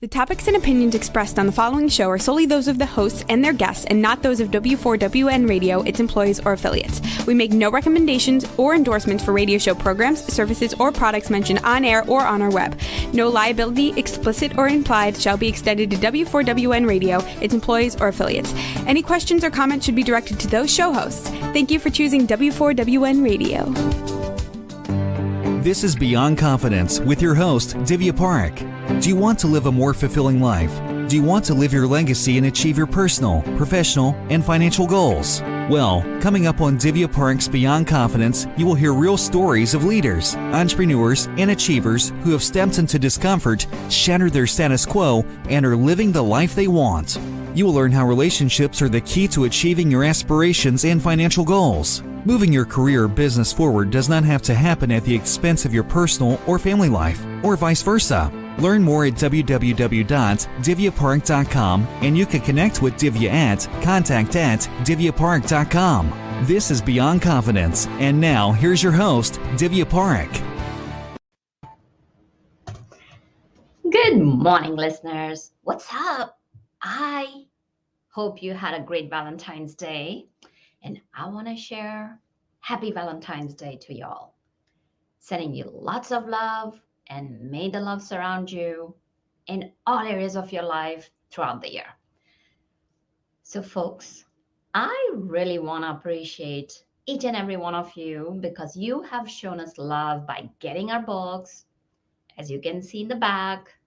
The topics and opinions expressed on the following show are solely those of the hosts and their guests and not those of W4WN Radio, its employees, or affiliates. We make no recommendations or endorsements for radio show programs, services, or products mentioned on air or on our web. No liability, explicit or implied, shall be extended to W4WN Radio, its employees, or affiliates. Any questions or comments should be directed to those show hosts. Thank you for choosing W4WN Radio. This is Beyond Confidence with your host, Divya Parekh. Do you want to live a more fulfilling life? Do you want to live your legacy and achieve your personal, professional, and financial goals? Well, coming up on Divya Parekh's Beyond Confidence, you will hear real stories of leaders, entrepreneurs, and achievers who have stepped into discomfort, shattered their status quo, and are living the life they want. You will learn how relationships are the key to achieving your aspirations and financial goals. Moving your career or business forward does not have to happen at the expense of your personal or family life, or vice versa. Learn more at www.divyaparekh.com, and you can connect with Divya at contact@divyaparekh.com. This is Beyond Confidence, and now here's your host, Divya Parekh. Good morning, listeners. What's up? I hope you had a great Valentine's Day, and I want to share Happy Valentine's Day to y'all. Sending you lots of love, and may the love surround you in all areas of your life throughout the year. So, folks, I really want to appreciate each and every one of you because you have shown us love by getting our books, as you can see in the back,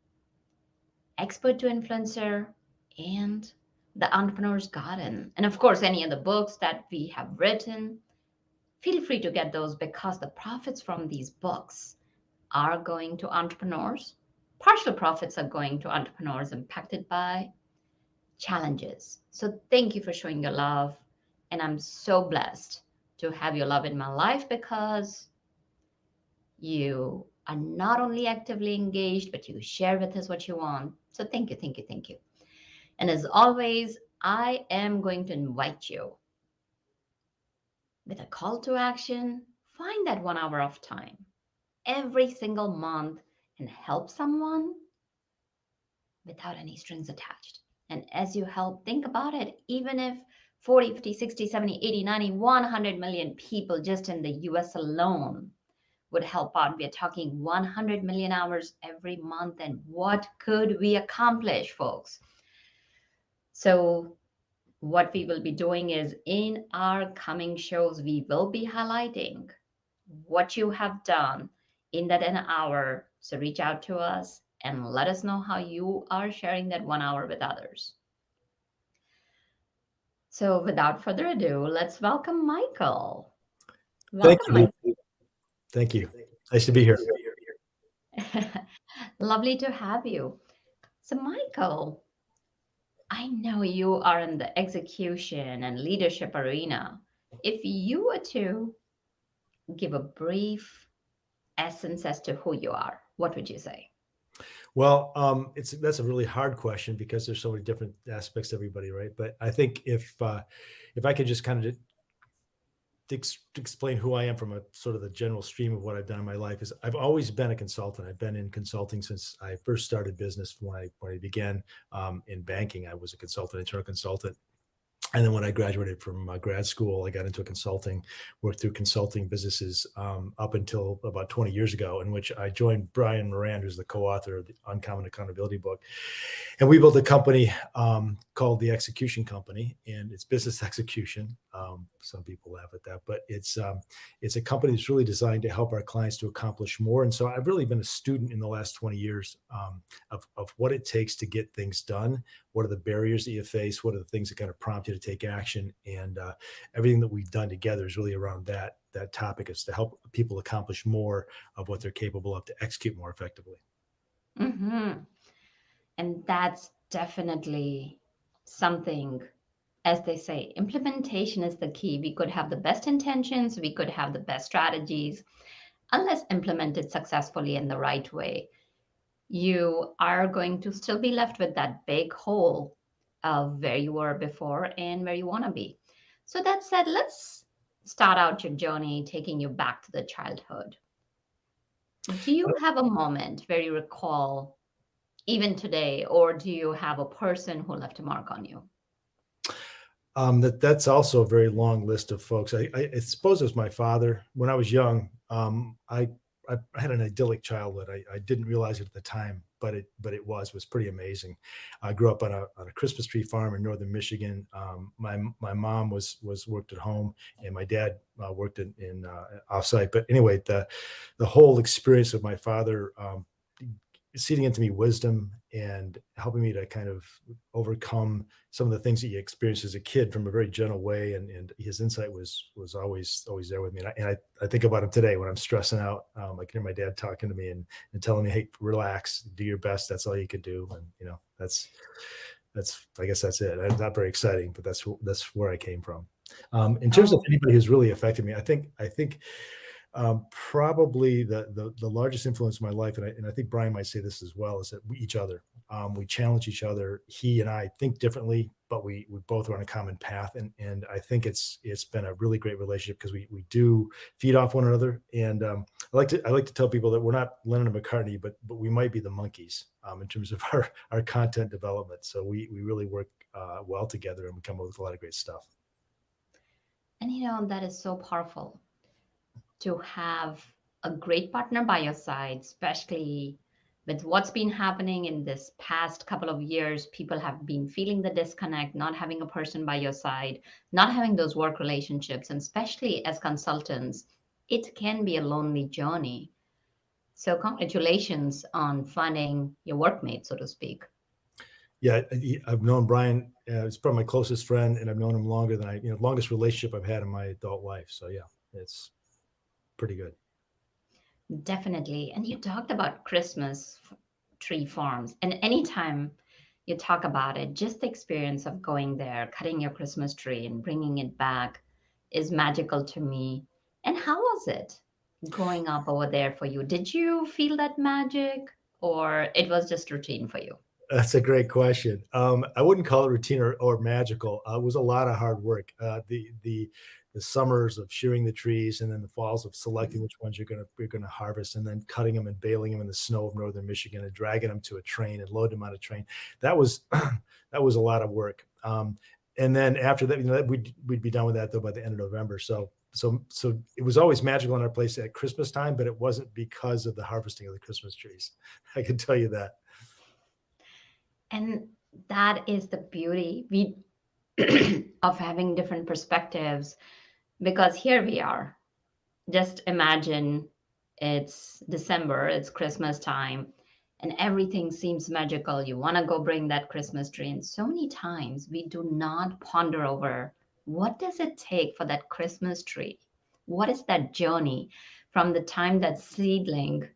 Expert to Influencer, and The Entrepreneur's Garden. And of course, any of the books that we have written, feel free to get those because the profits from these books are going to entrepreneurs. Partial profits are going to entrepreneurs impacted by challenges. So thank you for showing your love. And I'm so blessed to have your love in my life because you are not only actively engaged, but you share with us what you want. So thank you, thank you, thank you. And as always, I am going to invite you with a call to action. Find that 1 hour of time every single month and help someone without any strings attached. And as you help, think about it. Even if 40, 50, 60, 70, 80, 90, 100 million people just in the US alone would help out, we are talking 100 million hours every month. And what could we accomplish, folks? So what we will be doing is in our coming shows, we will be highlighting what you have done in that an hour. So reach out to us and let us know how you are sharing that 1 hour with others. So without further ado, let's welcome Michael. Welcome, Michael. Thank you. Nice to be here. Lovely to have you. So Michael, I know you are in the execution and leadership arena. If you were to give a brief essence as to who you are, what would you say? Well, that's a really hard question because there's so many different aspects to everybody, right? But I think if I could just kind of explain who I am from a sort of the general stream of what I've done in my life is I've always been a consultant. I've been in consulting since I first started business. When I began in banking, I was a consultant, internal consultant. And then when I graduated from grad school, I got into consulting, worked through consulting businesses up until about 20 years ago, in which I joined Brian Moran, who's the co-author of the Uncommon Accountability book. And we built a company called The Execution Company, and it's business execution. Some people laugh at that, but it's a company that's really designed to help our clients to accomplish more. And so I've really been a student in the last 20 years of what it takes to get things done. What are the barriers that you face? What are the things that kind of prompt you to take action? And everything that we've done together is really around that topic, is to help people accomplish more of what they're capable of to execute more effectively. Mm-hmm. And that's definitely something, as they say, implementation is the key. We could have the best intentions, we could have the best strategies. Unless implemented successfully in the right way, you are going to still be left with that big hole of where you were before and where you want to be. So that said, let's start out your journey taking you back to the childhood. Do you have a moment where you recall even today, or do you have a person who left a mark on you? That's also a very long list of folks. I suppose it was my father. When I was young, I had an idyllic childhood. I didn't realize it at the time, but it was pretty amazing. I grew up on a Christmas tree farm in northern Michigan. My mom was worked at home, and my dad worked in offsite. But anyway, the whole experience of my father seeding into me wisdom and helping me to kind of overcome some of the things that you experienced as a kid from a very gentle way. And his insight was always there with me. And I think about him today when I'm stressing out. I can hear my dad talking to me and telling me, "Hey, relax, do your best. That's all you can do." And that's I guess that's it. It's not very exciting, but that's where I came from. In terms of Oh, anybody who's really affected me, I think probably the largest influence in my life, and I think Brian might say this as well, is that each other. We challenge each other. He and I think differently, but we both are on a common path, and I think it's been a really great relationship because we do feed off one another. And I like to tell people that we're not Lennon and McCartney, but we might be the monkeys in terms of our content development. So we really work well together, and we come up with a lot of great stuff. and that is so powerful to have a great partner by your side, especially with what's been happening in this past couple of years. People have been feeling the disconnect, not having a person by your side, not having those work relationships, and especially as consultants, it can be a lonely journey. So, congratulations on finding your workmate, so to speak. Yeah, I've known Brian. He's probably my closest friend, and I've known him longer than longest relationship I've had in my adult life. So yeah, it's pretty good. Definitely. And you talked about tree farms. And anytime you talk about it, just the experience of going there, cutting your Christmas tree and bringing it back is magical to me. And how was it growing up over there for you? Did you feel that magic or it was just routine for you? That's a great question. I wouldn't call it routine or magical. It was a lot of hard work. The summers of shearing the trees, and then the falls of selecting which ones you're gonna harvest, and then cutting them and baling them in the snow of northern Michigan, and dragging them to a train and loading them on a train. That was that was a lot of work. And then after that, we'd be done with that though by the end of November. So it was always magical in our place at Christmas time, but it wasn't because of the harvesting of the Christmas trees. I can tell you that. And that is the beauty of having different perspectives because here we are. Just imagine it's December, it's Christmas time, and everything seems magical. You want to go bring that Christmas tree. And so many times we do not ponder over what does it take for that Christmas tree? What is that journey from the time that seedling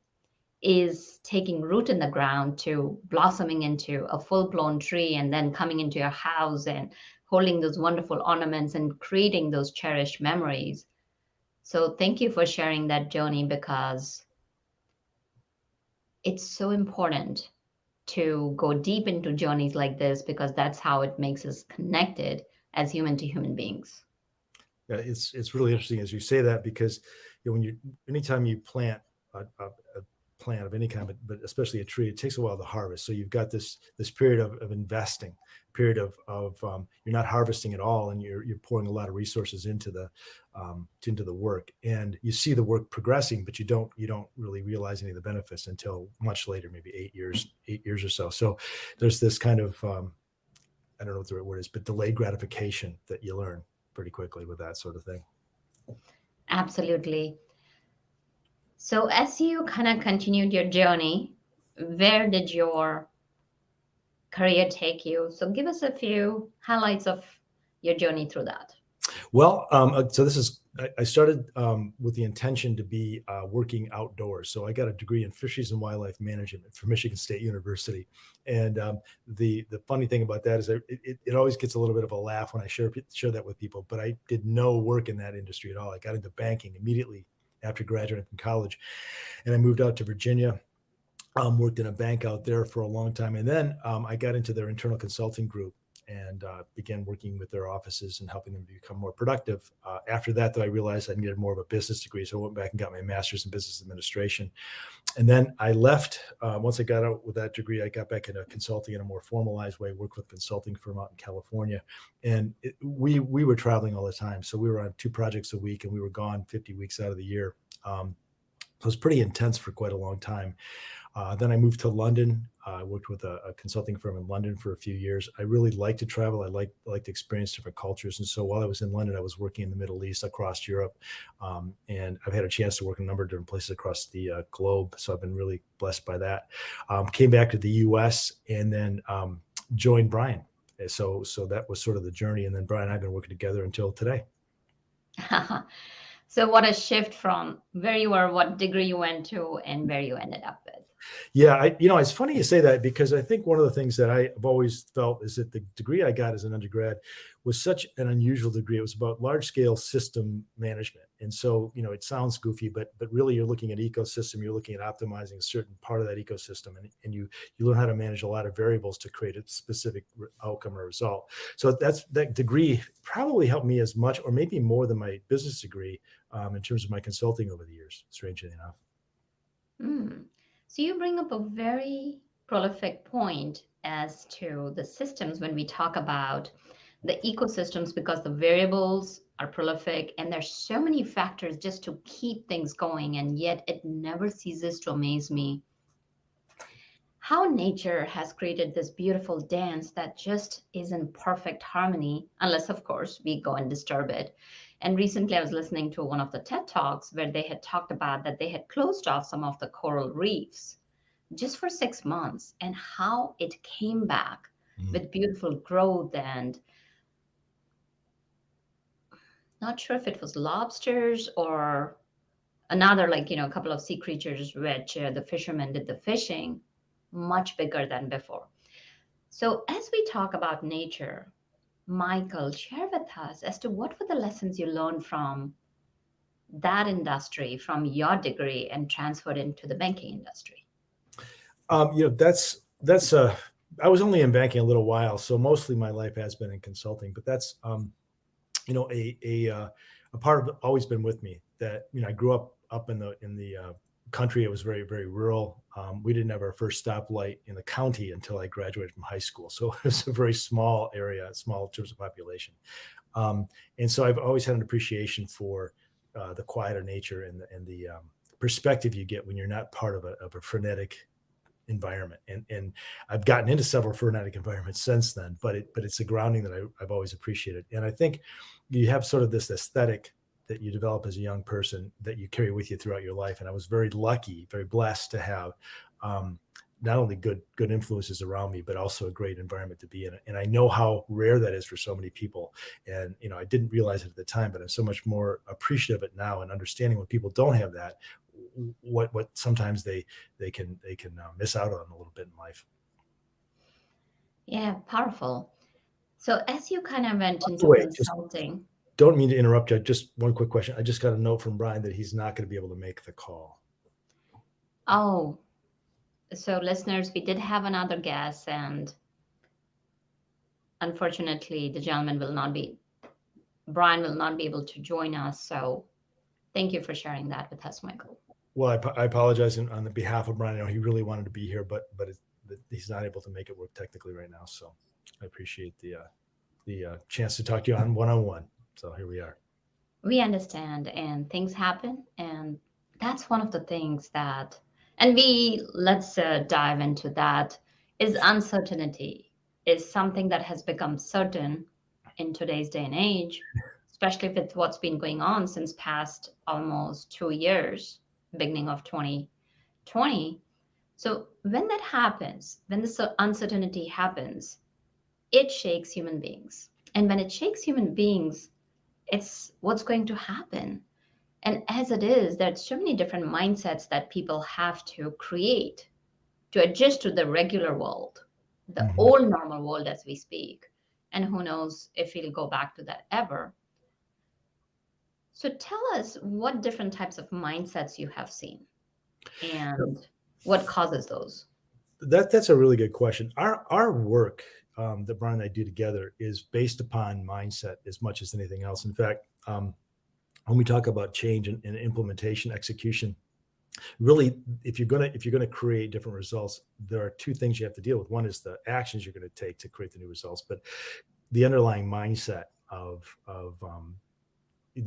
is taking root in the ground to blossoming into a full blown tree and then coming into your house and holding those wonderful ornaments and creating those cherished memories. So thank you for sharing that journey because it's so important to go deep into journeys like this because that's how it makes us connected as human to human beings. Yeah, it's really interesting as you say that because anytime you plant a plant of any kind, but especially a tree, it takes a while to harvest. So you've got this period of investing, period of you're not harvesting at all, and you're pouring a lot of resources into the work, and you see the work progressing, but you don't really realize any of the benefits until much later, maybe 8 years or so. So there's this kind of I don't know what the right word is, but delayed gratification that you learn pretty quickly with that sort of thing. Absolutely. So as you kind of continued your journey, where did your career take you? So give us a few highlights of your journey through that. Well, so I started with the intention to be working outdoors. So I got a degree in fisheries and wildlife management from Michigan State University. And the funny thing about that is that it always gets a little bit of a laugh when I share that with people. But I did no work in that industry at all. I got into banking immediately after graduating from college, and I moved out to Virginia. Worked in a bank out there for a long time, and then I got into their internal consulting group. and began working with their offices and helping them become more productive. After that, though, I realized I needed more of a business degree, so I went back and got my master's in business administration. And then I left. Once I got out with that degree, I got back into consulting in a more formalized way, worked with a consulting firm out in California. And we were traveling all the time. So we were on 2 projects a week, and we were gone 50 weeks out of the year. So it was pretty intense for quite a long time. Then I moved to London. I worked with a consulting firm in London for a few years. I really like to travel. I like to experience different cultures. And so while I was in London, I was working in the Middle East, across Europe. And I've had a chance to work in a number of different places across the globe. So I've been really blessed by that. Came back to the US and then joined Brian. So that was sort of the journey. And then Brian and I have been working together until today. So what a shift from where you were, what degree you went to, and where you ended up with. Yeah, it's funny you say that, because I think one of the things that I've always felt is that the degree I got as an undergrad was such an unusual degree. It was about large scale system management. And so, it sounds goofy, but really you're looking at ecosystem, you're looking at optimizing a certain part of that ecosystem, and you learn how to manage a lot of variables to create a specific outcome or result. So that degree probably helped me as much, or maybe more than my business degree, in terms of my consulting over the years, strangely enough. So you bring up a very prolific point as to the systems when we talk about the ecosystems, because the variables are prolific and there's so many factors just to keep things going, and yet it never ceases to amaze me how nature has created this beautiful dance that just is in perfect harmony, unless of course we go and disturb it. And recently I was listening to one of the TED Talks where they had talked about that they had closed off some of the coral reefs just for 6 months, and how it came back with beautiful growth, and not sure if it was lobsters or another, a couple of sea creatures, which the fishermen did the fishing much bigger than before. So as we talk about nature, Michael, share with us as to what were the lessons you learned from that industry, from your degree, and transferred into the banking industry. That's I was only in banking a little while, so mostly my life has been in consulting, but that's a part of it always been with me. That I grew up in the country. It was very, very rural. We didn't have our first stoplight in the county until I graduated from high school, so it was a very small area, small in terms of population. And so I've always had an appreciation for the quieter nature and the perspective you get when you're not part of a frenetic environment. And I've gotten into several frenetic environments since then, but it's a grounding that I've always appreciated. And I think you have sort of this aesthetic that you develop as a young person that you carry with you throughout your life. And I was very lucky, very blessed to have not only good influences around me, but also a great environment to be in. And I know how rare that is for so many people. And I didn't realize it at the time, but I'm so much more appreciative of it now, and understanding when people don't have that, what sometimes they can miss out on a little bit in life. Yeah, powerful. So as you kind of went into consulting. Don't mean to interrupt you. Just one quick question. I just got a note from Brian that he's not going to be able to make the call. Oh, so listeners, we did have another guest, and unfortunately the Brian will not be able to join us. So thank you for sharing that with us, Michael. Well, I apologize on the behalf of Brian. I know he really wanted to be here, but he's not able to make it work technically right now. So I appreciate the chance to talk to you on one-on-one. So here we are. We understand, and things happen, and that's one of the things that, and let's dive into that, is uncertainty is something that has become certain in today's day and age, especially with what's been going on since past almost 2 years, beginning of 2020. So when that happens, when this uncertainty happens, it shakes human beings. And when it shakes human beings, it's what's going to happen. And as it is, there's so many different mindsets that people have to create to adjust to the regular world, the old normal world as we speak. And who knows if we'll go back to that ever. So tell us what different types of mindsets you have seen and what causes those. That's a really good question. Our work that Brian and I do together is based upon mindset as much as anything else. In fact, when we talk about change and implementation, execution, really, if you're gonna create different results, there are two things you have to deal with. One is the actions you're going to take to create the new results, but the underlying mindset of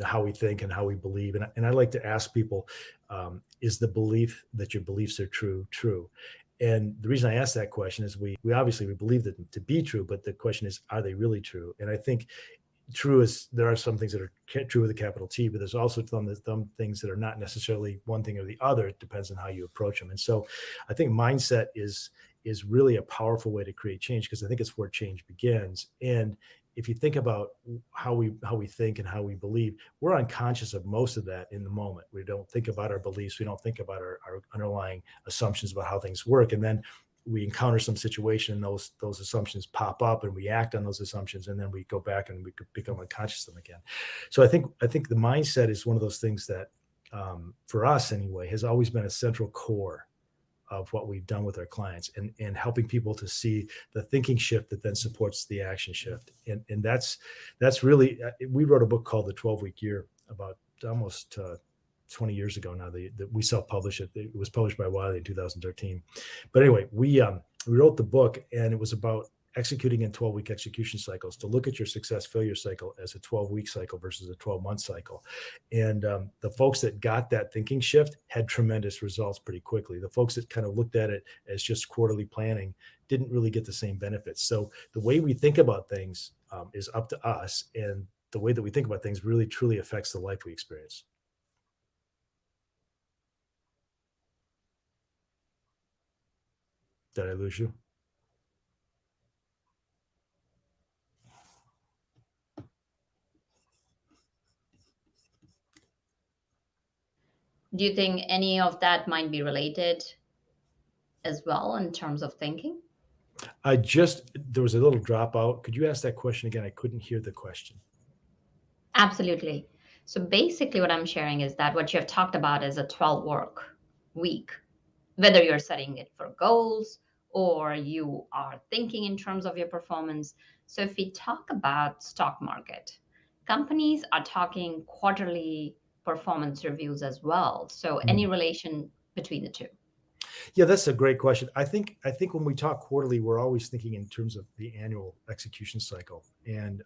how we think and how we believe. And I like to ask people, is the belief that your beliefs are true? And the reason I ask that question is we obviously we believe them to be true, but the question is, are they really true? And I think true is there are some things that are true with a capital T, but there's also some things that are not necessarily one thing or the other. It depends on how you approach them. And so I think mindset is really a powerful way to create change, because I think it's where change begins. And if you think about how we think and how we believe, we're unconscious of most of that in the moment. We don't think about our beliefs. We don't think about our underlying assumptions about how things work. And then we encounter some situation and those assumptions pop up and we act on those assumptions, and then we go back and we become unconscious of them again. So I think the mindset is one of those things that for us anyway has always been a central core of what we've done with our clients, and helping people to see the thinking shift that then supports the action shift. And that's really, we wrote a book called The 12-Week Year about almost 20 years ago now. That we self-published it. It was published by Wiley in 2013. But anyway, we wrote the book, and it was about executing in 12-week execution cycles, to look at your success failure cycle as a 12-week cycle versus a 12-month cycle. And the folks that got that thinking shift had tremendous results pretty quickly. The folks that kind of looked at it as just quarterly planning didn't really get the same benefits. So the way we think about things is up to us, and the way that we think about things really truly affects the life we experience. Did I lose you? Do you think any of that might be related as well in terms of thinking? There was a little dropout. Could you ask that question again? I couldn't hear the question. Absolutely. So basically, what I'm sharing is that what you have talked about is a 12 work week, whether you're setting it for goals or you are thinking in terms of your performance. So if we talk about stock market, companies are talking quarterly performance reviews as well. So any relation between the two? Yeah, that's a great question. I think when we talk quarterly, we're always thinking in terms of the annual execution cycle, and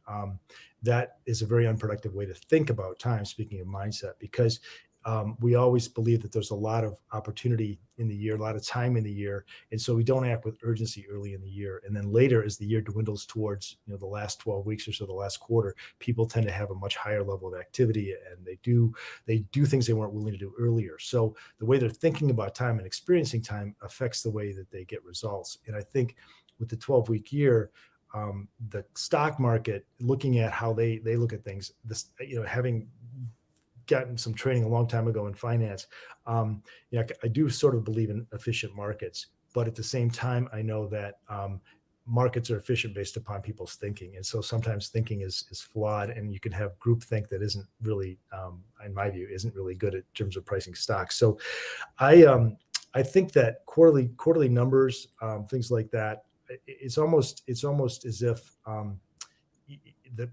that is a very unproductive way to think about time. Speaking of mindset, because we always believe that there's a lot of opportunity in the year, a lot of time in the year, and so we don't act with urgency early in the year. And then later, as the year dwindles towards the last 12 weeks or so, the last quarter, people tend to have a much higher level of activity, and they do things they weren't willing to do earlier. So the way they're thinking about time and experiencing time affects the way that they get results. And I think with the 12-week year, the stock market, looking at how they look at things, having gotten some training a long time ago in finance, I do sort of believe in efficient markets, but at the same time, I know that markets are efficient based upon people's thinking, and so sometimes thinking is flawed, and you can have groupthink that isn't really, in my view, isn't really good in terms of pricing stocks. So, I think that quarterly numbers, things like that, it's almost as if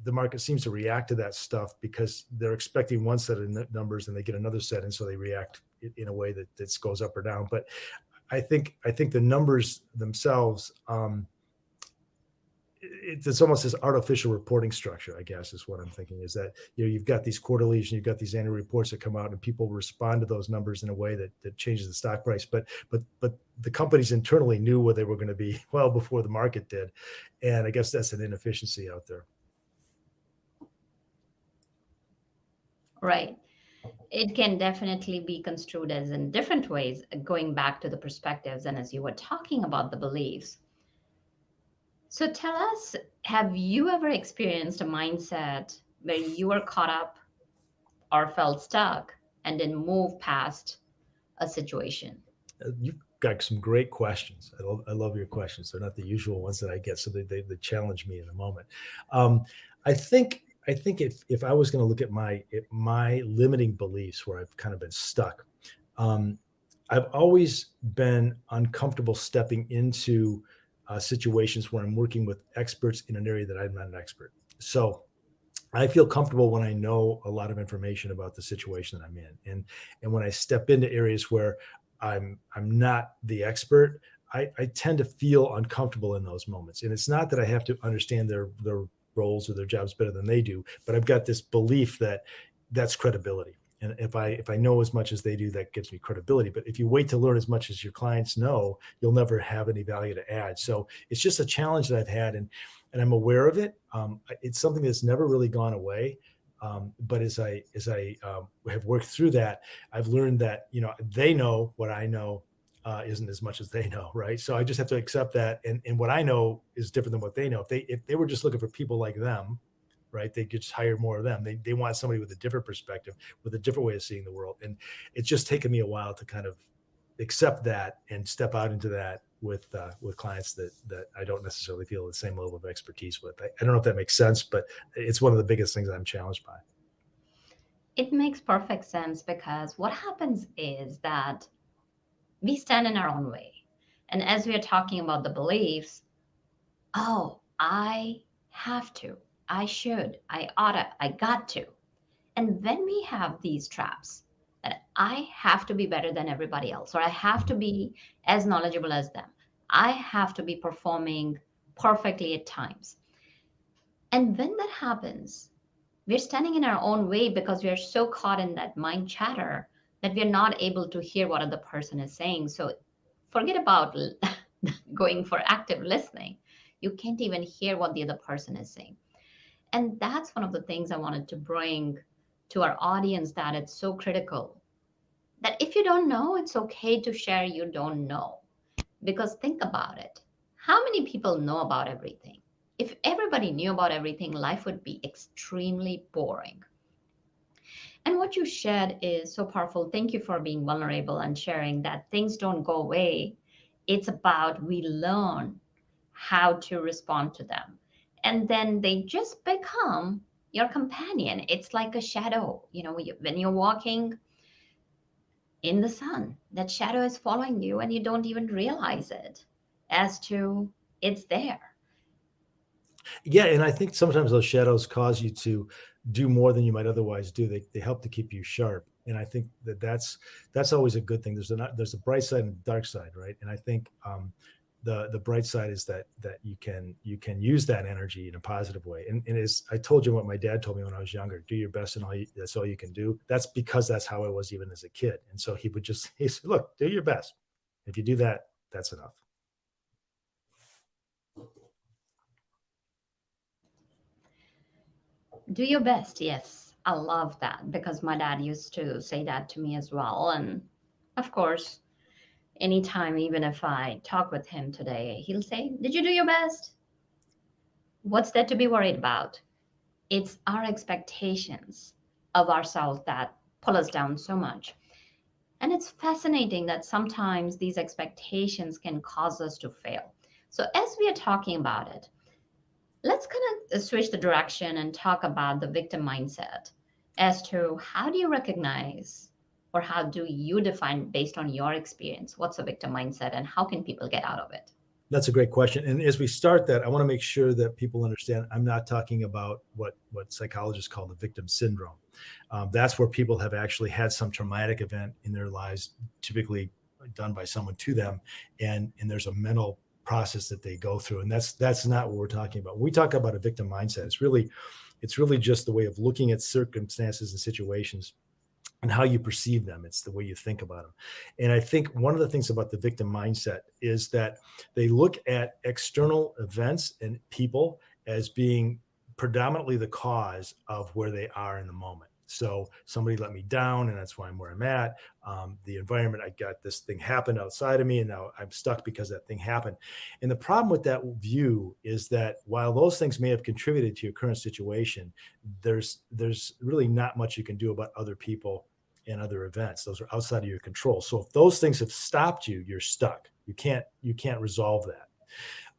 the market seems to react to that stuff because they're expecting one set of numbers and they get another set, and so they react in a way that goes up or down. But I think the numbers themselves, it's almost this artificial reporting structure, I guess, is what I'm thinking, is that you've got these quarterlies and you've got these annual reports that come out, and people respond to those numbers in a way that changes the stock price. But the companies internally knew where they were going to be well before the market did, and I guess that's an inefficiency out there. Right. It can definitely be construed as in different ways, going back to the perspectives and as you were talking about the beliefs. So tell us, have you ever experienced a mindset where you were caught up or felt stuck and then move past a situation? You've got some great questions. I love your questions. They're not the usual ones that I get, so they challenge me in a moment. I think if I was going to look at my limiting beliefs where I've kind of been stuck, I've always been uncomfortable stepping into situations where I'm working with experts in an area that I'm not an expert. So I feel comfortable when I know a lot of information about the situation that I'm in, and when I step into areas where I'm not the expert, I tend to feel uncomfortable in those moments. And it's not that I have to understand their roles or their jobs better than they do, but I've got this belief that that's credibility. And if I know as much as they do, that gives me credibility. But if you wait to learn as much as your clients know, you'll never have any value to add. So it's just a challenge that I've had, and I'm aware of it. It's something that's never really gone away. But as I have worked through that, I've learned that they know what I know isn't as much as they know, right? So I just have to accept that, and what I know is different than what they know. If they were just looking for people like them, right, they could just hire more of them. They want somebody with a different perspective, with a different way of seeing the world, and it's just taken me a while to kind of accept that and step out into that with clients that I don't necessarily feel the same level of expertise with. I don't know if that makes sense, but it's one of the biggest things I'm challenged by. It makes perfect sense, because what happens is that we stand in our own way. And as we are talking about the beliefs, oh, I have to, I should, I oughta, I got to. And when we have these traps that I have to be better than everybody else, or I have to be as knowledgeable as them, I have to be performing perfectly at times. And when that happens, we're standing in our own way because we are so caught in that mind chatter that we're not able to hear what other person is saying. So forget about going for active listening. You can't even hear what the other person is saying. And that's one of the things I wanted to bring to our audience, that it's so critical that if you don't know, it's okay to share you don't know. Because think about it. How many people know about everything? If everybody knew about everything, life would be extremely boring. And what you shared is so powerful. Thank you for being vulnerable and sharing that things don't go away. It's about we learn how to respond to them. And then they just become your companion. It's like a shadow. When you're walking in the sun, that shadow is following you and you don't even realize it as to it's there. Yeah, and I think sometimes those shadows cause you to do more than you might otherwise do. They help to keep you sharp, and I think that's always a good thing. There's a bright side and a dark side, right? And I think the bright side is that you can use that energy in a positive way. And as I told you, what my dad told me when I was younger: do your best, and that's all you can do. That's because that's how I was even as a kid. And so he said, look, do your best. If you do that, that's enough. Do your best. Yes, I love that, because my dad used to say that to me as well. And of course, anytime, even if I talk with him today, he'll say, did you do your best? What's there to be worried about? It's our expectations of ourselves that pull us down so much. And it's fascinating that sometimes these expectations can cause us to fail. So, as we are talking about it, let's kind of switch the direction and talk about the victim mindset as to how do you recognize, or how do you define, based on your experience, what's a victim mindset and how can people get out of it? That's a great question. And as we start that, I want to make sure that people understand I'm not talking about what psychologists call the victim syndrome. That's where people have actually had some traumatic event in their lives, typically done by someone to them, and there's a mental process that they go through. And that's not what we're talking about. When we talk about a victim mindset, it's really just the way of looking at circumstances and situations and how you perceive them. It's the way you think about them. And I think one of the things about the victim mindset is that they look at external events and people as being predominantly the cause of where they are in the moment. So somebody let me down, and that's why I'm where I'm at. The environment, I got this thing happened outside of me, and now I'm stuck because that thing happened. And the problem with that view is that while those things may have contributed to your current situation, there's really not much you can do about other people and other events. Those are outside of your control. So if those things have stopped you, you're stuck. You can't resolve that.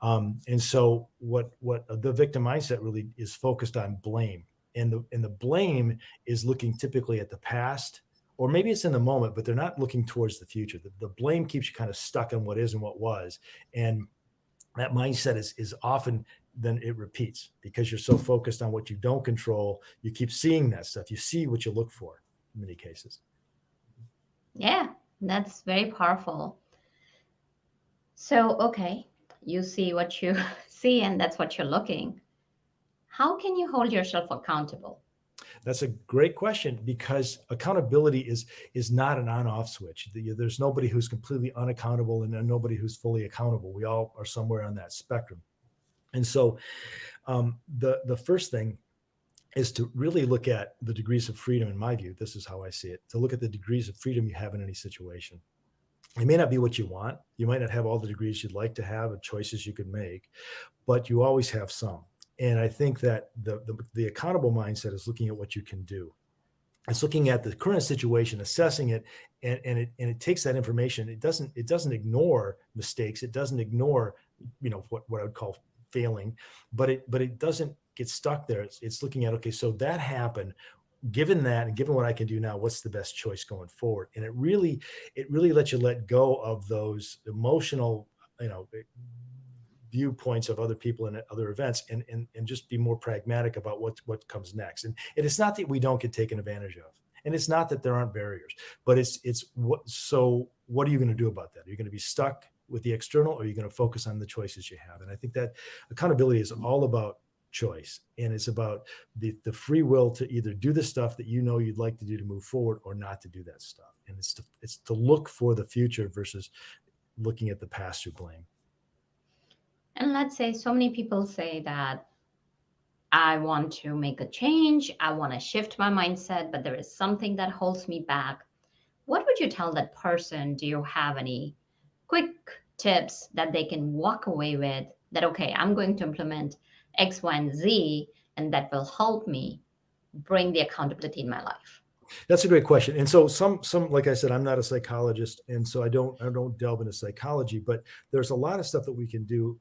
And so what the victim mindset really is focused on blame. And the blame is looking typically at the past, or maybe it's in the moment, but they're not looking towards the future. The blame keeps you kind of stuck on what is and what was. And that mindset is often then it repeats because you're so focused on what you don't control. You keep seeing that stuff. You see what you look for in many cases. Yeah, that's very powerful. So, okay, you see what you see, and that's what you're looking. How can you hold yourself accountable? That's a great question because accountability is not an on-off switch. There's nobody who's completely unaccountable and nobody who's fully accountable. We all are somewhere on that spectrum. And so the first thing is to really look at the degrees of freedom. In my view, this is how I see it, to look at the degrees of freedom you have in any situation. It may not be what you want. You might not have all the degrees you'd like to have and choices you could make, but you always have some. And I think that the accountable mindset is looking at what you can do. It's looking at the current situation, assessing it, and it takes that information. It doesn't ignore mistakes. It doesn't ignore, what I would call failing, but it doesn't get stuck there. It's looking at, okay, so that happened. Given that and given what I can do now, what's the best choice going forward? And it really lets you let go of those emotional, viewpoints of other people and other events, and just be more pragmatic about what comes next. And it's not that we don't get taken advantage of, and it's not that there aren't barriers, but it's what. So what are you going to do about that? Are you going to be stuck with the external, or are you going to focus on the choices you have? And I think that accountability is all about choice, and it's about the free will to either do the stuff that you'd like to do to move forward, or not to do that stuff. And it's to look for the future versus looking at the past through blame. And let's say so many people say that I want to make a change, I want to shift my mindset, but there is something that holds me back. What would you tell that person? Do you have any quick tips that they can walk away with that, okay, I'm going to implement X, Y, and Z, and that will help me bring the accountability in my life? That's a great question. And so some like I said, I'm not a psychologist, and so I don't delve into psychology, but there's a lot of stuff that we can do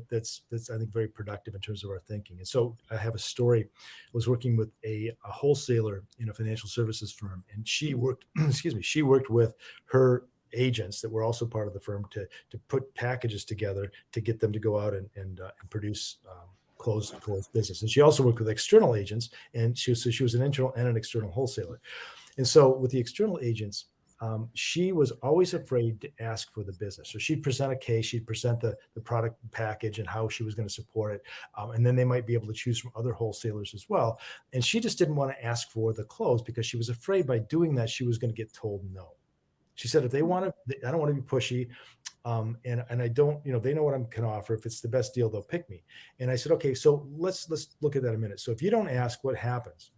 that's I think very productive in terms of our thinking. And so I have a story. I was working with a wholesaler in a financial services firm, and she worked she worked with her agents that were also part of the firm to put packages together to get them to go out and produce close business. And she also worked with external agents, and she was an internal and an external wholesaler. And so with the external agents, she was always afraid to ask for the business. So she'd present a case, she'd present the product package and how she was going to support it. And then they might be able to choose from other wholesalers as well. And she just didn't want to ask for the close because she was afraid by doing that, she was going to get told no. She said, if they want to, I don't want to be pushy. And I don't, they know what I can offer. If it's the best deal, they'll pick me. And I said, okay, so let's look at that a minute. So if you don't ask, what happens?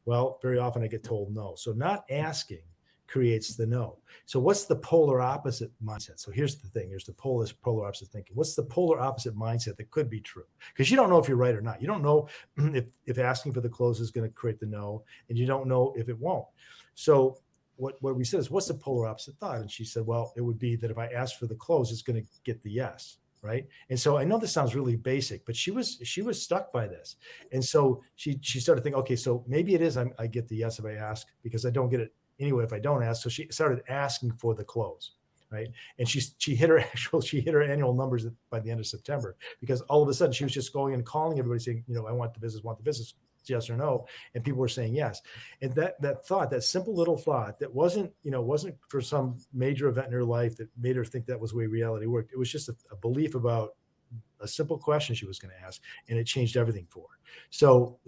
Well, very often I get told no. So not asking creates the no. So what's the polar opposite mindset? So here's the thing. Here's the polar opposite thinking. What's the polar opposite mindset that could be true? Because you don't know if you're right or not. You don't know if asking for the close is going to create the no, and you don't know if it won't. So what we said is, what's the polar opposite thought? And she said, well, it would be that if I ask for the close, it's going to get the yes. Right. And so I know this sounds really basic, but she was stuck by this. And so she started thinking, okay, so maybe it is, I get the yes if I ask, because I don't get it anyway if I don't ask. So she started asking for the close. Right. And she hit her annual numbers by the end of September, because all of a sudden she was just going and calling everybody saying, I want the business, yes or no. And people were saying yes. And that thought, that simple little thought that wasn't for some major event in her life that made her think that was the way reality worked. It was just a belief about a simple question she was going to ask, and it changed everything for her. So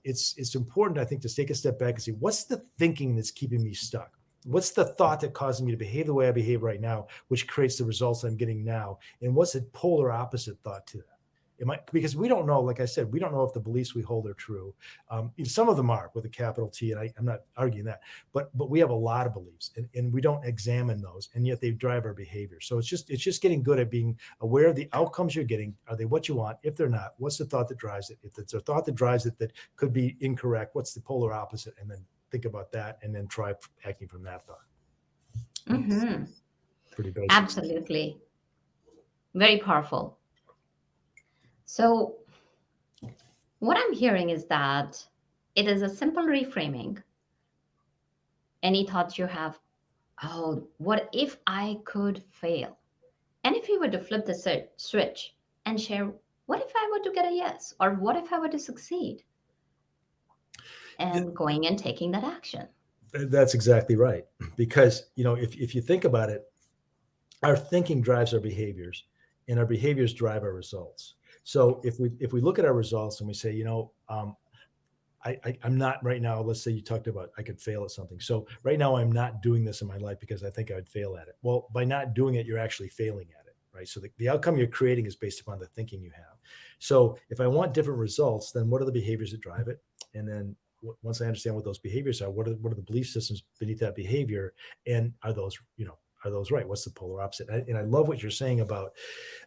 it's important, I think, to take a step back and see, what's the thinking that's keeping me stuck? What's the thought that causes me to behave the way I behave right now, which creates the results I'm getting now? And what's the polar opposite thought to that? Because we don't know, like I said, we don't know if the beliefs we hold are true. Some of them are with a capital T, and I'm not arguing that, but we have a lot of beliefs, and we don't examine those, and yet they drive our behavior. So it's just getting good at being aware of the outcomes you're getting. Are they what you want? If they're not, what's the thought that drives it? If it's a thought that drives it that could be incorrect, what's the polar opposite? And then think about that, and then try acting from that thought. Mm-hmm. Pretty basic. Absolutely. Very powerful. So what I'm hearing is that it is a simple reframing. Any thoughts you have, oh, what if I could fail? And if you were to flip the switch and share, what if I were to get a yes? Or what if I were to succeed? And going and taking that action. That's exactly right. Because, if you think about it, our thinking drives our behaviors, and our behaviors drive our results. So if we look at our results and we say, I'm not right now, let's say you talked about I could fail at something. So right now I'm not doing this in my life because I think I would fail at it. Well, by not doing it, you're actually failing at it, right? So the outcome you're creating is based upon the thinking you have. So if I want different results, then what are the behaviors that drive it? And then once I understand what those behaviors are, what are the belief systems beneath that behavior? And are those right? What's the polar opposite? And I love what you're saying about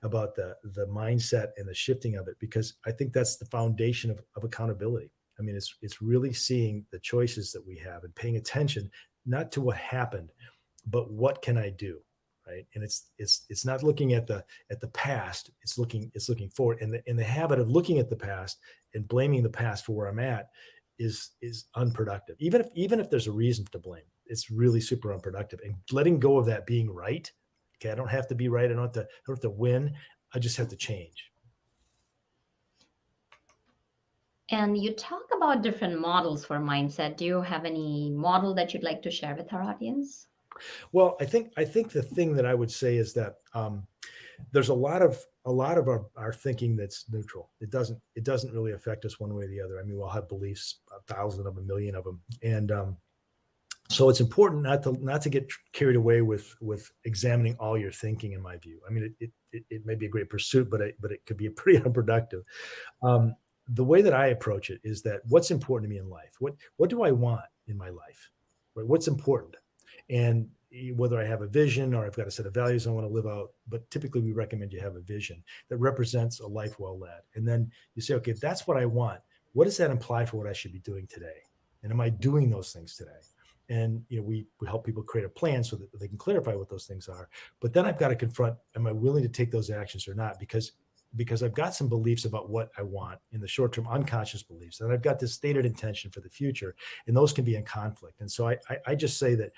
the mindset and the shifting of it, because I think that's the foundation of accountability. I mean, it's really seeing the choices that we have and paying attention, not to what happened, but what can I do, right? And it's not looking at the past. It's looking forward. And the habit of looking at the past and blaming the past for where I'm at is unproductive. Even if there's a reason to blame, it's really super unproductive. And letting go of that being right. Okay, I don't have to be right. I don't have to win. I just have to change. And you talk about different models for mindset. Do you have any model that you'd like to share with our audience? Well, I think the thing that I would say is that there's a lot of our thinking that's neutral. It doesn't really affect us one way or the other. I mean, we'll have beliefs, 1,000 of them, 1,000,000 of them, and so it's important not to get carried away with examining all your thinking. In my view, I mean, it may be a great pursuit, but it could be pretty unproductive. The way that I approach it is that what's important to me in life, what do I want in my life, right? What's important, and whether I have a vision or I've got a set of values I want to live out, but typically we recommend you have a vision that represents a life well led. And then you say, okay, that's what I want. What does that imply for what I should be doing today? And am I doing those things today? And we help people create a plan so that they can clarify what those things are. But then I've got to confront, am I willing to take those actions or not? Because I've got some beliefs about what I want in the short term, unconscious beliefs, and I've got this stated intention for the future, and those can be in conflict. And so I just say that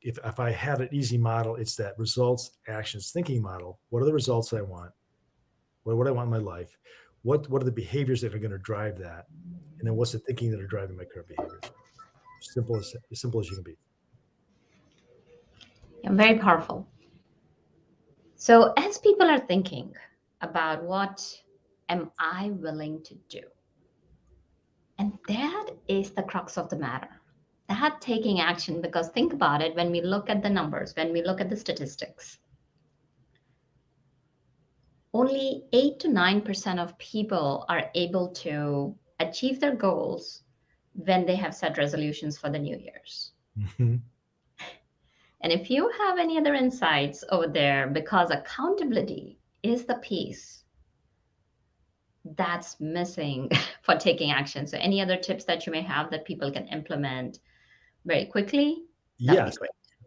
if I have an easy model, it's that results, actions, thinking model. What are the results I want? What do I want in my life? What are the behaviors that are going to drive that? And then what's the thinking that are driving my current behaviors? Simple as you can be. Yeah, very powerful. So as people are thinking about what am I willing to do? And that is the crux of the matter. That taking action, because think about it, when we look at the numbers, when we look at the statistics, only 8 to 9% of people are able to achieve their goals when they have set resolutions for the New Year's. Mm-hmm. And if you have any other insights over there, because accountability is the piece that's missing for taking action. So any other tips that you may have that people can implement very quickly? Yes,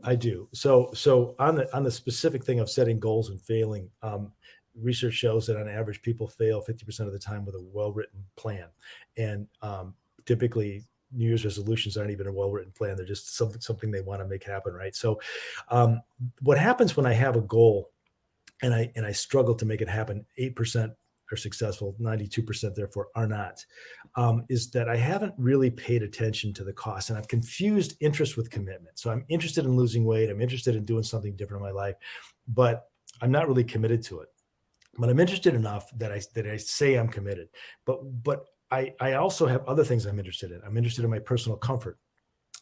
I do. So on the specific thing of setting goals and failing, research shows that on average people fail 50% of the time with a well-written plan. And typically New Year's resolutions aren't even a well-written plan. They're just something they want to make happen, right? So what happens when I have a goal and I struggle to make it happen, 8% are successful, 92% therefore are not, is that I haven't really paid attention to the cost, and I've confused interest with commitment. So I'm interested in losing weight. I'm interested in doing something different in my life, but I'm not really committed to it. But I'm interested enough that I say I'm committed. But I also have other things I'm interested in. I'm interested in my personal comfort.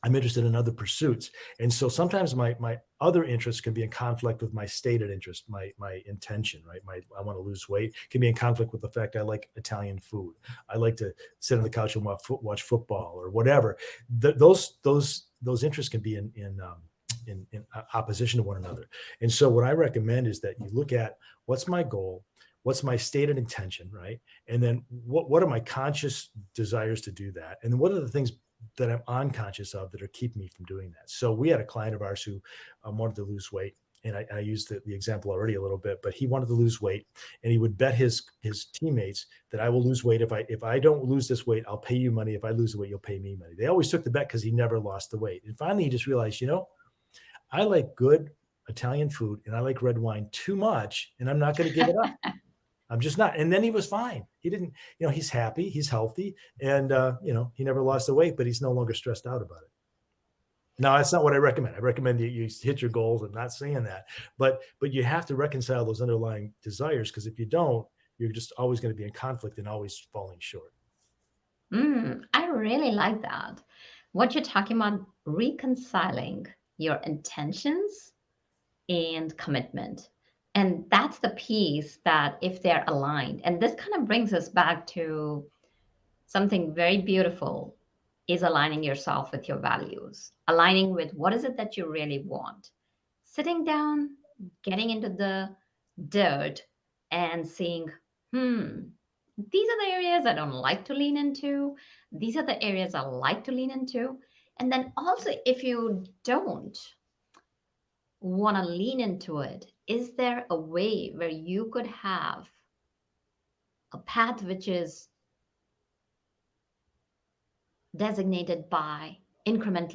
I'm interested in other pursuits. And so sometimes my other interests can be in conflict with my stated interest, my intention, right? I want to lose weight can be in conflict with the fact I like Italian food. I like to sit on the couch and watch football or whatever. Those interests can be in opposition to one another. And so what I recommend is that you look at what's my goal, what's my stated intention, right? And then what are my conscious desires to do that? And then what are the things that I'm unconscious of that are keeping me from doing that? So we had a client of ours who wanted to lose weight. And I used the example already a little bit, but he wanted to lose weight, and he would bet his teammates that I will lose weight. If I don't lose this weight, I'll pay you money. If I lose the weight, you'll pay me money. They always took the bet because he never lost the weight. And finally, he just realized, I like good Italian food and I like red wine too much, and I'm not going to give it up. I'm just not. And then he was fine. He didn't, he's happy, he's healthy, and he never lost the weight, but he's no longer stressed out about it. Now, that's not what I recommend. I recommend that you hit your goals. I'm not saying that, but you have to reconcile those underlying desires, because if you don't, you're just always going to be in conflict and always falling short. I really like that. What you're talking about, reconciling your intentions and commitment. And that's the piece that if they're aligned, and this kind of brings us back to something very beautiful, is aligning yourself with your values, aligning with what is it that you really want. Sitting down, getting into the dirt and seeing, these are the areas I don't like to lean into. These are the areas I like to lean into. And then also, if you don't want to lean into it, is there a way where you could have a path which is designated by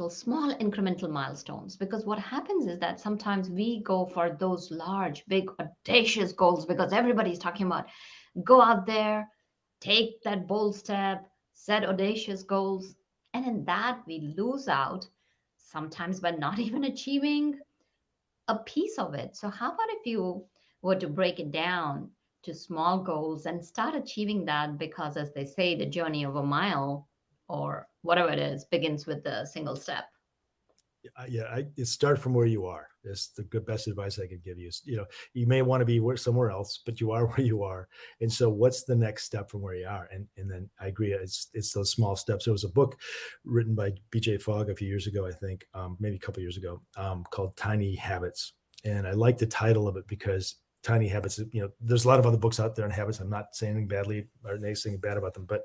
small incremental milestones? Because what happens is that sometimes we go for those large, big, audacious goals because everybody's talking about go out there, take that bold step, set audacious goals. And in that, we lose out sometimes by not even achieving a piece of it. So, how about if you were to break it down to small goals and start achieving that? Because, as they say, the journey of a mile or whatever it is begins with a single step. It start from where you are. That's the best advice I could give you. You may want to be somewhere else, but you are where you are. And so what's the next step from where you are? And then I agree, it's those small steps. There was a book written by BJ Fogg a few years ago, I think, maybe a couple of years ago, called Tiny Habits. And I like the title of it because Tiny Habits, there's a lot of other books out there on habits. I'm not saying anything badly or anything bad about them, but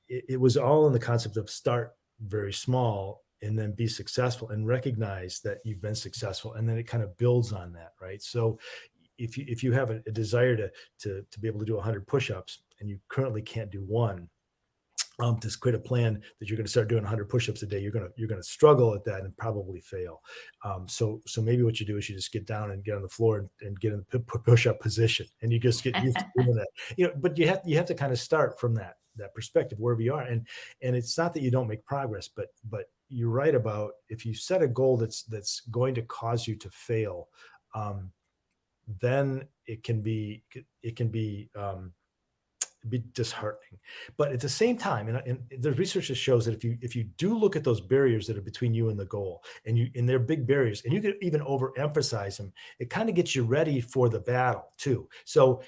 it was all in the concept of start very small and then be successful and recognize that you've been successful. And then it kind of builds on that, right? So if you have a desire to be able to do 100 push-ups and you currently can't do one, to create a plan that you're going to start doing 100 push-ups a day, you're going to struggle at that and probably fail. So maybe what you do is you just get down and get on the floor and get in the push-up position, and you just get used to doing that. But you have to kind of start from that perspective wherever you are, and it's not that you don't make progress, but you're right about if you set a goal that's going to cause you to fail, then it can be disheartening. But at the same time, and the research that shows that if you do look at those barriers that are between you and the goal, and they're big barriers, and you can even overemphasize them, it kind of gets you ready for the battle too. So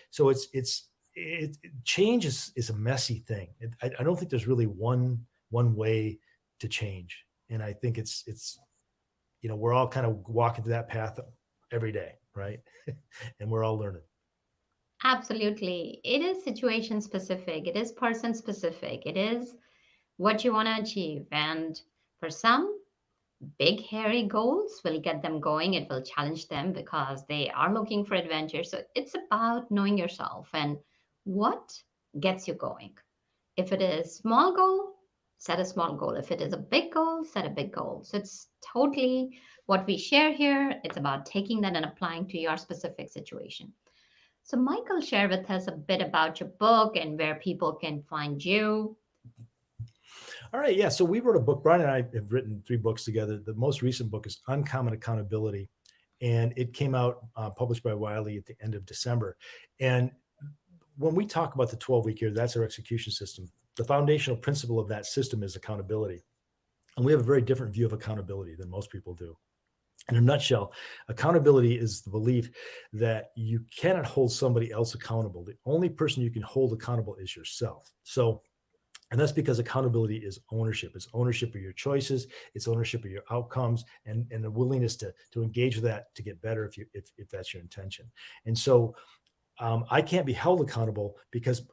change is a messy thing. I don't think there's really one way to change, and I think it's we're all kind of walking through that path every day, right? And we're all learning. Absolutely. It is situation specific, it is person specific, it is what you want to achieve. And for some, big, hairy goals will get them going. It will challenge them because they are looking for adventure. So it's about knowing yourself and what gets you going. If it is small goal, set a small goal. If it is a big goal, set a big goal. So it's totally what we share here. It's about taking that and applying to your specific situation. So, Michael, share with us a bit about your book and where people can find you. All right. Yeah. So we wrote a book. Brian and I have written 3 books together. The most recent book is Uncommon Accountability, and it came out published by Wiley at the end of December. And when we talk about the 12-week year, that's our execution system. The foundational principle of that system is accountability. And we have a very different view of accountability than most people do. In a nutshell, accountability is the belief that you cannot hold somebody else accountable. The only person you can hold accountable is yourself. And that's because accountability is ownership. It's ownership of your choices. It's ownership of your outcomes, and the willingness to engage with that to get better if that's your intention. And so I can't be held accountable because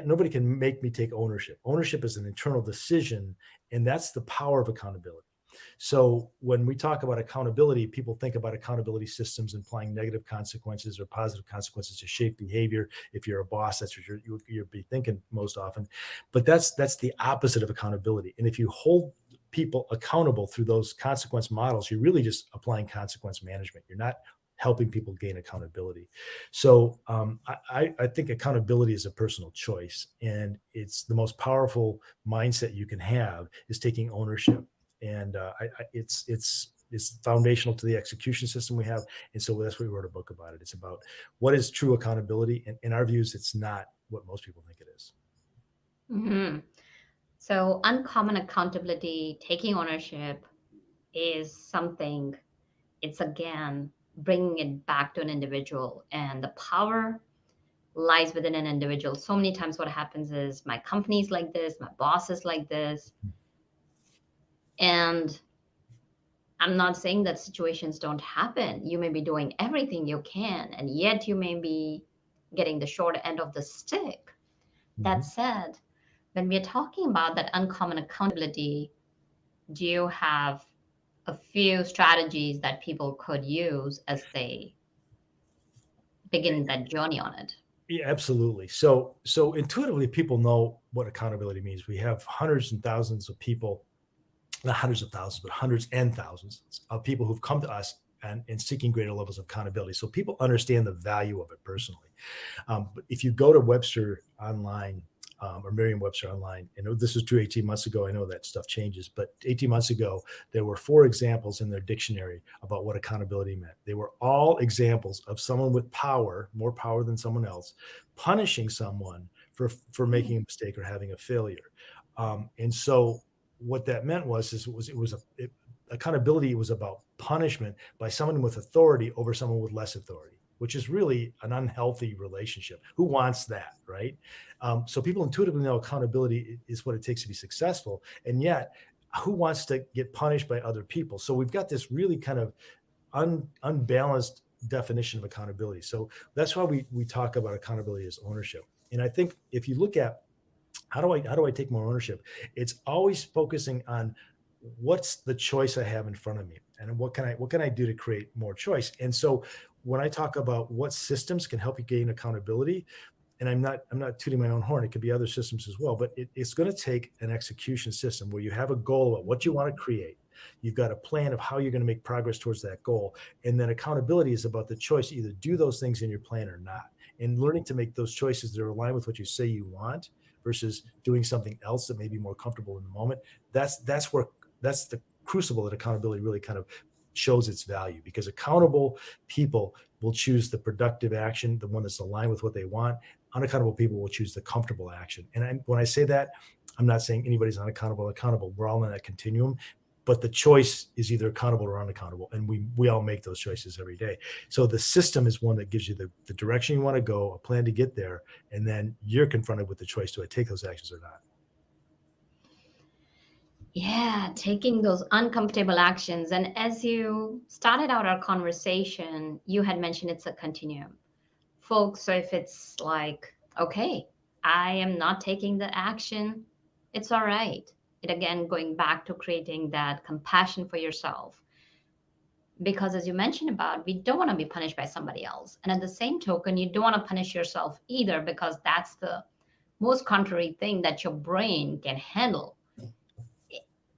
nobody can make me take ownership. Ownership is an internal decision, and that's the power of accountability. So when we talk about accountability, people think about accountability systems implying negative consequences or positive consequences to shape behavior. If you're a boss, that's what you'll be thinking most often. But that's the opposite of accountability. And if you hold people accountable through those consequence models, you're really just applying consequence management. You're not helping people gain accountability. So I think accountability is a personal choice, and it's the most powerful mindset you can have is taking ownership. And it's foundational to the execution system we have. And so that's why we wrote a book about it. It's about what is true accountability. And in our views, it's not what most people think it is. Mhm. So, uncommon accountability, taking ownership is something, it's again bringing it back to an individual, and the power lies within an individual. So many times, what happens is my company's like this, my boss is like this. And I'm not saying that situations don't happen. You may be doing everything you can, and yet you may be getting the short end of the stick. That Mhm. said, when we're talking about that uncommon accountability, do you have a few strategies that people could use as they begin that journey on it? Yeah, absolutely. So intuitively, people know what accountability means. We have hundreds and thousands of people, not hundreds of thousands, but hundreds and thousands of people who've come to us and seeking greater levels of accountability. So people understand the value of it personally. But if you go to Webster online or Merriam-Webster online, and this was true 18 months ago. I know that stuff changes, but 18 months ago, there were 4 examples in their dictionary about what accountability meant. They were all examples of someone with power, more power than someone else, punishing someone for making a mistake or having a failure. And so what that meant was accountability was about punishment by someone with authority over someone with less authority, which is really an unhealthy relationship. Who wants that, right? So people intuitively know accountability is what it takes to be successful, and yet who wants to get punished by other people? So we've got this really kind of unbalanced definition of accountability. So that's why we talk about accountability as ownership. And I think if you look at how do I take more ownership, it's always focusing on what's the choice I have in front of me, and what can I do to create more choice. And so when I talk about what systems can help you gain accountability, and I'm not tooting my own horn, it could be other systems as well, but it's going to take an execution system where you have a goal about what you want to create. You've got a plan of how you're going to make progress towards that goal. And then accountability is about the choice to either do those things in your plan or not. And learning to make those choices that are aligned with what you say you want versus doing something else that may be more comfortable in the moment. That's the crucible that accountability really kind of shows its value, because accountable people will choose the productive action, the one that's aligned with what they want. Unaccountable people will choose the comfortable action. And when I say that, I'm not saying anybody's unaccountable or accountable. We're all in that continuum, but the choice is either accountable or unaccountable, and we all make those choices every day. So the system is one that gives you the direction you want to go, a plan to get there, and then you're confronted with the choice: do I take those actions or not? Yeah, taking those uncomfortable actions. And as you started out our conversation, you had mentioned it's a continuum. Folks, so if it's like, okay, I am not taking the action, it's all right. It again, going back to creating that compassion for yourself. Because as you mentioned about, we don't want to be punished by somebody else. And at the same token, you don't want to punish yourself either, because that's the most contrary thing that your brain can handle.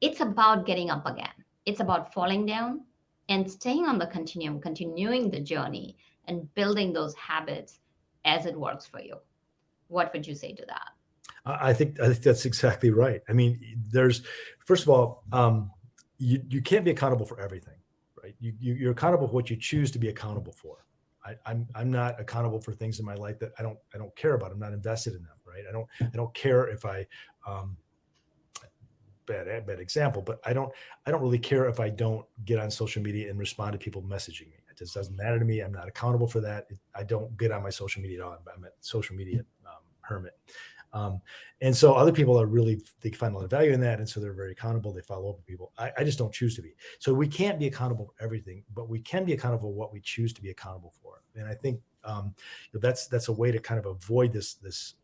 It's about getting up again. It's about falling down and staying on the continuum, continuing the journey and building those habits as it works for you. What would you say to that? I think that's exactly right. I mean, there's first of all, you can't be accountable for everything, right? You're accountable for what you choose to be accountable for. I'm not accountable for things in my life that I don't care about. I'm not invested in them, right? I don't care if um, bad example, but I don't really care if I don't get on social media and respond to people messaging me. It just doesn't matter to me. I'm not accountable for that. I don't get on my social media at all. I'm a social media hermit. Um, and so other people they find a lot of value in that. And so they're very accountable. They follow up with people. I just don't choose to be. So we can't be accountable for everything, but we can be accountable for what we choose to be accountable for. And I think that's a way to kind of avoid this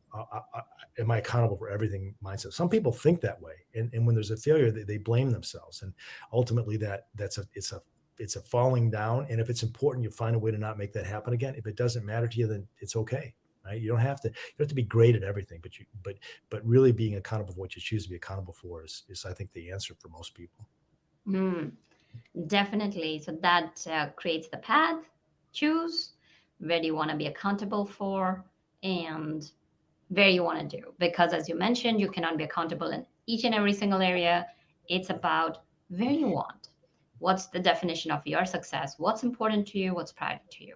am I accountable for everything mindset. Some people think that way. And when there's a failure, they blame themselves. And ultimately it's a falling down. And if it's important, you find a way to not make that happen again. If it doesn't matter to you, then it's okay. Right? You don't have to be great at everything, but really being accountable for what you choose to be accountable for is I think the answer for most people. Mm, definitely. So that creates the path, choose, where do you want to be accountable for, and where you want to do. Because as you mentioned, you cannot be accountable in each and every single area. It's about where you want. What's the definition of your success? What's important to you? What's priority to you?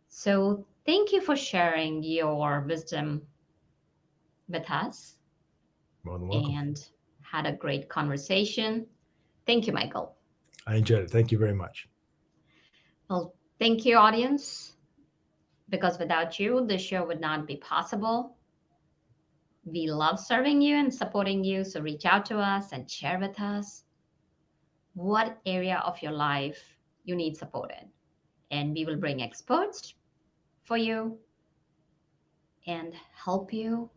So thank you for sharing your wisdom with us. More than welcome. And had a great conversation. Thank you, Michael. I enjoyed it. Thank you very much. Well, thank you, audience, because without you, the show would not be possible. We love serving you and supporting you, so reach out to us and share with us what area of your life you need support in. And we will bring experts for you and help you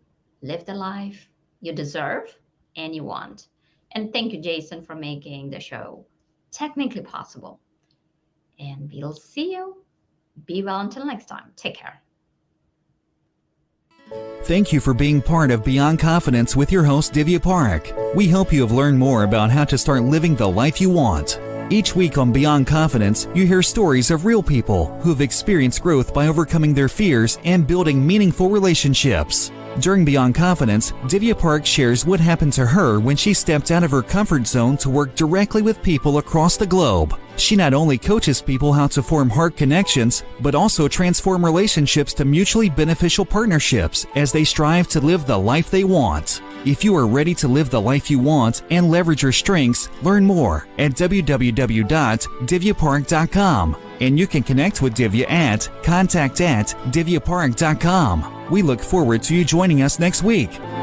live the life you deserve and you want. And thank you, Jason, for making the show technically possible. And we'll see you. Be well until next time. Take care. Thank you for being part of Beyond Confidence with your host, Divya Parekh. We hope you have learned more about how to start living the life you want. Each week on Beyond Confidence, you hear stories of real people who have experienced growth by overcoming their fears and building meaningful relationships. During Beyond Confidence, Divya Parekh shares what happened to her when she stepped out of her comfort zone to work directly with people across the globe. She not only coaches people how to form heart connections, but also transform relationships to mutually beneficial partnerships as they strive to live the life they want. If you are ready to live the life you want and leverage your strengths, learn more at www.divyaparekh.com. And you can connect with Divya at contact@divyaparekh.com. We look forward to you joining us next week.